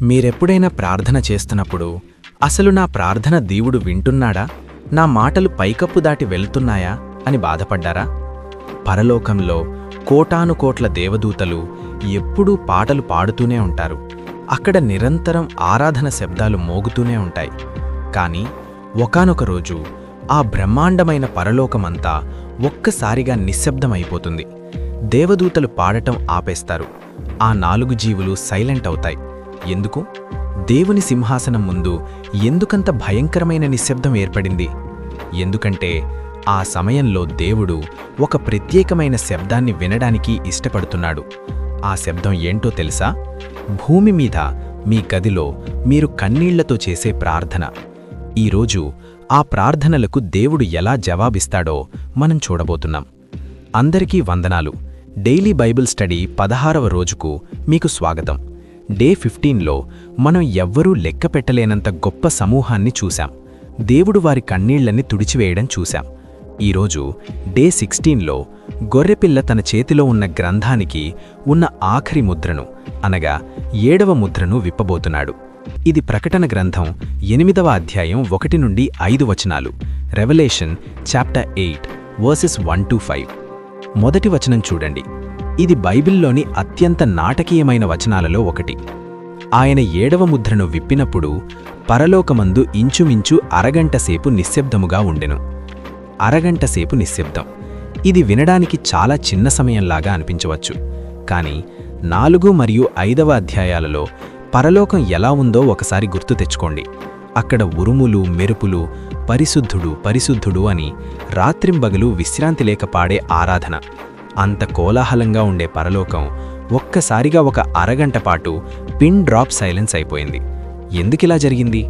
మీరెప్పుడైనా ప్రార్థన చేస్తున్నప్పుడు అసలు నా ప్రార్థన దేవుడు వింటున్నాడా, నా మాటలు పైకప్పు దాటి వెళ్తున్నాయా అని బాధపడ్డారా? పరలోకంలో కోటానుకోట్ల దేవదూతలు ఎప్పుడూ పాటలు పాడుతూనే ఉంటారు. అక్కడ నిరంతరం ఆరాధన శబ్దాలు మోగుతూనే ఉంటాయి. కానీ ఒకానొక రోజు ఆ బ్రహ్మాండమైన పరలోకమంతా ఒక్కసారిగా నిశ్శబ్దమైపోతుంది. దేవదూతలు పాడటం ఆపేస్తారు. ఆ 4 జీవులు సైలెంట్ అవుతాయి. ఎందుకు? దేవుని సింహాసనం ముందు ఎందుకంత భయంకరమైన నిశ్శబ్దం ఏర్పడింది? ఎందుకంటే ఆ సమయంలో దేవుడు ఒక ప్రత్యేకమైన శబ్దాన్ని వినడానికి ఇష్టపడుతున్నాడు. ఆ శబ్దం ఏంటో తెలుసా? భూమి మీద మీ గదిలో మీరు కన్నీళ్లతో చేసే ప్రార్థన. ఈరోజు ఆ ప్రార్థనలకు దేవుడు ఎలా జవాబిస్తాడో మనం చూడబోతున్నాం. అందరికీ వందనాలు. డైలీ బైబిల్ స్టడీ 16వ రోజుకు మీకు స్వాగతం. డే 15లో మనం ఎవ్వరూ లెక్క పెట్టలేనంత గొప్ప సమూహాన్ని చూశాం. దేవుడు వారి కన్నీళ్లని తుడిచివేయడం చూశాం. ఈరోజు డే 16లో గొర్రెపిల్ల తన చేతిలో ఉన్న గ్రంథానికి ఉన్న ఆఖరి ముద్రను అనగా 7వ ముద్రను విప్పబోతున్నాడు. ఇది ప్రకటన గ్రంథం 8వ అధ్యాయం 1 నుండి 5 వచనాలు. Revelation chapter 8 versus 1-5. మొదటి వచనం చూడండి. ఇది బైబిల్లోని అత్యంత నాటకీయమైన వచనాలలో ఒకటి. ఆయన 7వ ముద్రను విప్పినప్పుడు పరలోకమందు ఇంచుమించు అరగంటసేపు నిశ్శబ్దముగా ఉండెను. అరగంటసేపు నిశ్శబ్దం. ఇది వినడానికి చాలా చిన్న సమయంలాగా అనిపించవచ్చు. కానీ 4 మరియు 5వ అధ్యాయాలలో పరలోకం ఎలా ఉందో ఒకసారి గుర్తు తెచ్చుకోండి. అక్కడ ఉరుములు, మెరుపులు, పరిశుద్ధుడు పరిశుద్ధుడు అని రాత్రింబగలు విశ్రాంతి లేక పాడే ఆరాధన. అంత కోలాహలంగా ఉండే పరలోకం ఒక్కసారిగా ఒక అరగంట పాటు పిన్ డ్రాప్ సైలెన్స్ అయిపోయింది. ఎందుకిలా జరిగింది?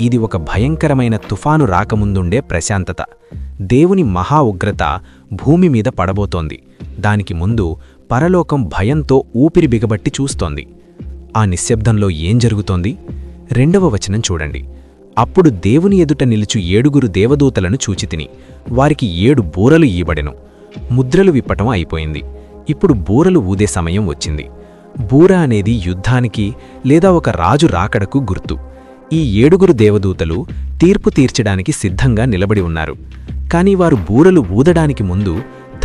ఇది ఒక భయంకరమైన తుఫాను రాకముందుండే ప్రశాంతత. దేవుని మహా ఉగ్రత భూమి మీద పడబోతోంది. దానికి ముందు పరలోకం భయంతో ఊపిరి బిగబట్టి చూస్తోంది. ఆ నిశ్శబ్దంలో ఏం జరుగుతోంది? 2వ వచనం చూడండి. అప్పుడు దేవుని ఎదుట నిలుచు 7 దేవదూతలను చూచితిని. వారికి 7 బూరలు ఇయ్యబడెను. ముద్రలు విప్పటం అయిపోయింది. ఇప్పుడు బూరలు ఊదే సమయం వచ్చింది. బూర అనేది యుద్ధానికి లేదా ఒక రాజు రాకడకు గుర్తు. ఈ 7 దేవదూతలు తీర్పు తీర్చడానికి సిద్ధంగా నిలబడి ఉన్నారు. కానీ వారు బూరలు ఊదడానికి ముందు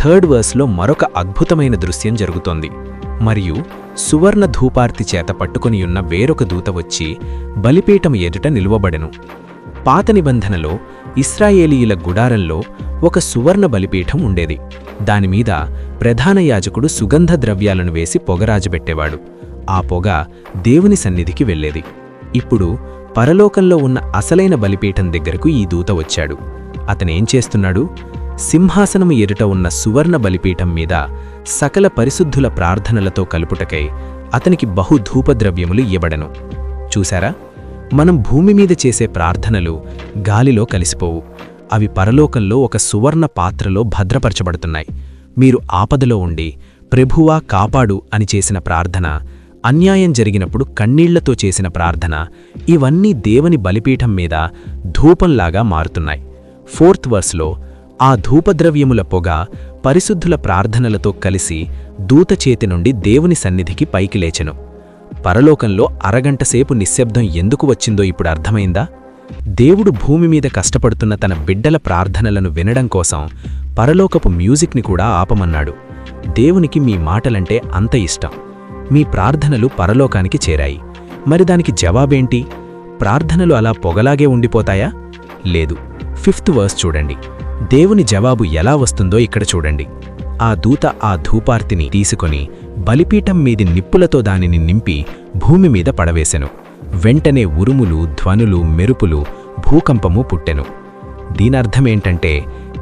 3rd వర్స్లో మరొక అద్భుతమైన దృశ్యం జరుగుతోంది. మరియు సువర్ణ ధూపార్తి చేత పట్టుకొనియున్న వేరొక దూత వచ్చి బలిపీఠం ఎదుట నిలువబడెను. పాత నిబంధనలో ఇశ్రాయేలీయుల గుడారంలో ఒక సువర్ణ బలిపీఠం ఉండేది. దానిమీద ప్రధాన యాజకుడు సుగంధ ద్రవ్యాలను వేసి పొగరాజబెట్టేవాడు. ఆ పొగ దేవుని సన్నిధికి వెళ్ళేది. ఇప్పుడు పరలోకంలో ఉన్న అసలైన బలిపీఠం దగ్గరకు ఈ దూత వచ్చాడు. అతనేం చేస్తున్నాడు? సింహాసనము ఎదుట ఉన్న సువర్ణ బలిపీఠం మీద సకల పరిశుద్ధుల ప్రార్థనలతో కలుపుటకై అతనికి బహు ధూపద్రవ్యములు ఇయ్యబడెను. చూశారా? మనం భూమి మీద చేసే ప్రార్థనలు గాలిలో కలిసిపోవు. అవి పరలోకంలో ఒక సువర్ణ పాత్రలో భద్రపరచబడుతున్నాయి. మీరు ఆపదలో ఉండి ప్రభువా కాపాడు అని చేసిన ప్రార్థన, అన్యాయం జరిగినప్పుడు కన్నీళ్లతో చేసిన ప్రార్థన, ఇవన్నీ దేవుని బలిపీఠం మీద ధూపంలాగా మారుతున్నాయి. 4th వర్స్లో ఆ ధూపద్రవ్యముల పొగ పరిశుద్ధుల ప్రార్థనలతో కలిసి దూత చేతి నుండి దేవుని సన్నిధికి పైకి లేచెను. పరలోకంలో అరగంటసేపు నిశ్శబ్దం ఎందుకు వచ్చిందో ఇప్పుడు అర్థమైందా? దేవుడు భూమి మీద కష్టపడుతున్న తన బిడ్డల ప్రార్థనలను వినడం కోసం పరలోకపు మ్యూజిక్ని కూడా ఆపమన్నాడు. దేవునికి మీ మాటలంటే అంత ఇష్టం. మీ ప్రార్థనలు పరలోకానికి చేరాయి. మరి దానికి జవాబేంటి? ప్రార్థనలు అలా పొగలాగే ఉండిపోతాయా? లేదు. 5th వర్స్ చూడండి. దేవుని జవాబు ఎలా వస్తుందో ఇక్కడ చూడండి. ఆ దూత ఆ ధూపార్తిని తీసుకొని బలిపీఠం మీది నిప్పులతో దానిని నింపి భూమి మీద పడవేశెను. వెంటనే ఉరుములు, ధ్వనులు, మెరుపులు, భూకంపము పుట్టెను. దీనర్థమేంటంటే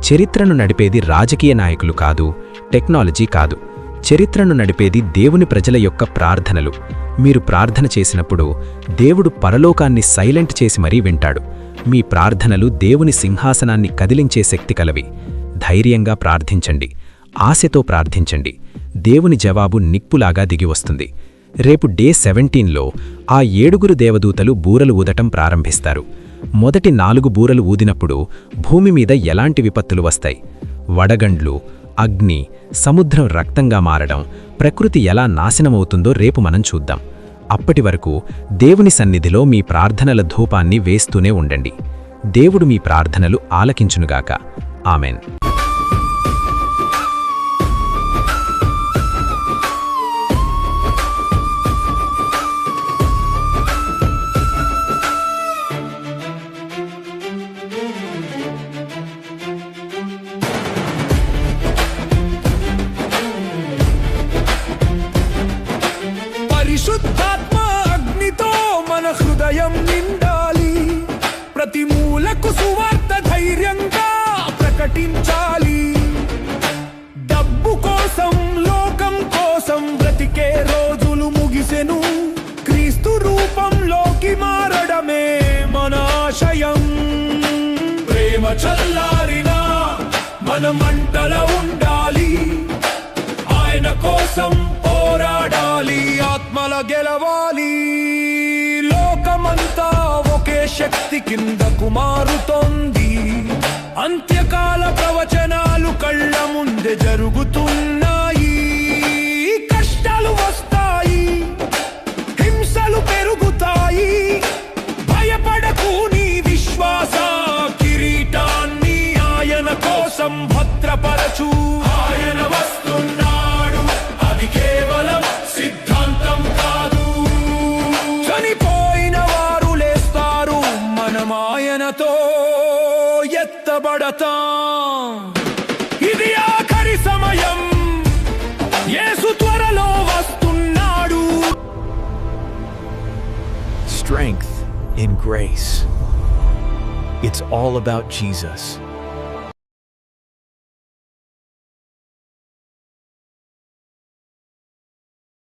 చరిత్రను నడిపేది రాజకీయ నాయకులు కాదు, టెక్నాలజీ కాదు. చరిత్రను నడిపేది దేవుని ప్రజల యొక్క ప్రార్థనలు. మీరు ప్రార్థన చేసినప్పుడు దేవుడు పరలోకాన్ని సైలెంట్ చేసి మరీ వింటాడు. మీ ప్రార్థనలు దేవుని సింహాసనాన్ని కదిలించే శక్తి కలవి. ధైర్యంగా ప్రార్థించండి. ఆశతో ప్రార్థించండి. దేవుని జవాబు నిప్పులాగా దిగివస్తుంది. రేపు డే 17లో ఆ 7 దేవదూతలు బూరలు ఊదటం ప్రారంభిస్తారు. మొదటి 4 బూరలు ఊదినప్పుడు భూమి మీద ఎలాంటి విపత్తులు వస్తాయి? వడగండ్లు, అగ్ని, సముద్రం రక్తంగా మారడం, ప్రకృతి ఎలా నాశనమవుతుందో రేపు మనం చూద్దాం. అప్పటి వరకు దేవుని సన్నిధిలో మీ ప్రార్థనల ధూపాన్ని వేస్తూనే ఉండండి. దేవుడు మీ ప్రార్థనలు ఆలకించునుగాక. ఆమెన్. పరిశుద్ధాత్మ అగ్నితో మన హృదయం నిండాలి. ప్రతి మూలకు సువార్త ధైర్యంగా ప్రకటించాలి. డబ్బు కోసం, లోకం కోసం బ్రతికే రోజులు ముగిసెను. క్రీస్తు రూపంలోకి మారడమే మన ఆశయం. ప్రేమ చల్లారినా మన మంటల ఉండాలి. ఆయన కోసం పోరాడాలి, ఆత్మల గెలవాలి. లోకమంతా ఒకే శక్తి కిందకు మారుతోంది. అంత్యకాల ప్రవచనాలు కళ్ళ ముందే జరుగుతున్నాయి. కష్టాలు వస్తాయి, హింసలు పెరుగుతాయి. భయపడకు, నీ విశ్వాస కిరీటాన్ని ఆయన కోసం భద్రపరచు. ఆయన వస్తున్నాడు, అది కేవలం సిద్ధాంతం కాదు. చనిపోయిన వారు లేస్తారు, మనం ఆయనతో ఎత్తబడతాం. ఇది ఆఖరి సమయం, యేసు త్వరలో వస్తున్నాడు. Strength in grace. It's all about Jesus.